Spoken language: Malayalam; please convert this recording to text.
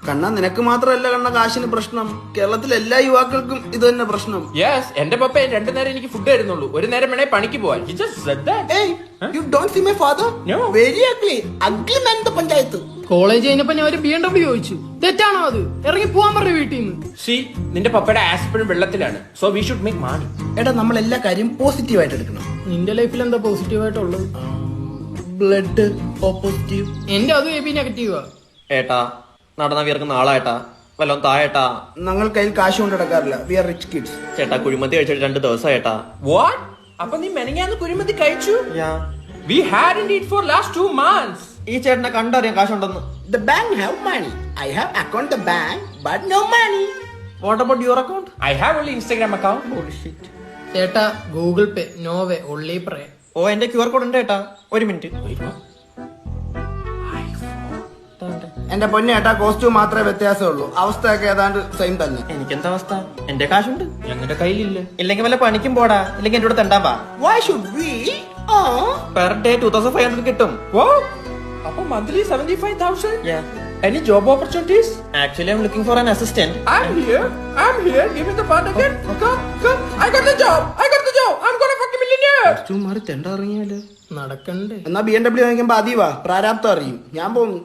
കണ്ണ നിനക്ക് മാത്രമല്ല കണ്ണ കാശിന് പ്രശ്നം, കേരളത്തിലെ എല്ലാ യുവാക്കൾക്കും ഇത് തന്നെ പ്രശ്നം. യെസ്, എന്റെ പപ്പ 2 നേരം എനിക്ക് ഫുഡ് തരുന്നുള്ളൂ, 1 നേരം വേണേ പണിക്ക് പോവാൻ. He just said that. Hey, you don't see my father? No. Very ugly. Ugly man the panchayat. College കഴിഞ്ഞപ്പോ ഞാൻ ഒരു BMW ചോദിച്ചു. തെറ്റാണോ അത്? ഇറങ്ങി പോവാൻ പറഞ്ഞു വീട്ടിൽ നിന്ന്. See, നിന്റെ പപ്പയുടെ ആസ്പിരിൻ വെള്ളത്തിലാണ്. So we should make money. എടാ നമ്മൾ എല്ലാ കാര്യം പോസിറ്റീവായിട്ട് എടുക്കണം. നിന്റെ ലൈഫിൽ എന്താ പോസിറ്റീവ് ആയിട്ടുള്ളത്? Blood O positive. എന്റെ അത് AB നെഗറ്റീവാ. ഏട്ടാ നടന്ന വിയർക്കുന്ന ആളായിട്ടാ, വല്ലോം തായേട്ടാ. ഞങ്ങൾ കയ്യിൽ കാശ് കൊണ്ട് നടക്കാറില്ല. We are rich kids. ചേട്ടാ കുഴിമന്തി കഴിച്ചിട്ട് 2 ദിവസം ഏട്ടാ. What? അപ്പൊ നീ മെനങ്ങാന്ന് കുഴിമന്തി കഴിച്ചു? We hadn't eat for last 2 months. ഈ ചേട്ടനെ കണ്ടറിയാം കാശുണ്ടെന്ന്. The bank have money. I have account the bank but no money. What about your account? I have only Instagram account. ചേട്ടാ ഗൂഗിൾ പേ നോവേ ഒള്ളി പ്രേ. ഓ എന്റെ QR കോഡ് ഉണ്ട് ഏട്ടാ, 1 മിനിറ്റ്. എന്റെ പൊന്നേട്ടാ കോസ്റ്റ്യൂം മാത്രമേ വ്യത്യാസമുള്ളൂ, അവസ്ഥയൊക്കെ ഏതാണ്ട് സെയിം തന്നെ. എനിക്കെന്താ അവസ്ഥ? എന്റെ കാശുണ്ട്, ഞങ്ങളുടെ കയ്യിലില്ല. ഇല്ലെങ്കിൽ വല്ല പണിക്കും പോടാ, ഇല്ലെങ്കിൽ എന്റെ കൂടെ തെണ്ടാ പാ. Why should we? Per day 2500 കിട്ടും. What? അപ്പൊ monthly 75,000? Any job opportunities? Actually I am looking for an assistant. I'm here. Give me the button again. Come. I got the job. I'm gonna fuck a millionaire. Costume മാറി തെണ്ട ഇറങ്ങിയാലോ? നടക്കണ്ടേ? എന്നാ BMW വാങ്ങിക്കുമ്പോ അതീവാ പ്രാരാബ്ദം അറിയും. ഞാൻ പോകുന്നു.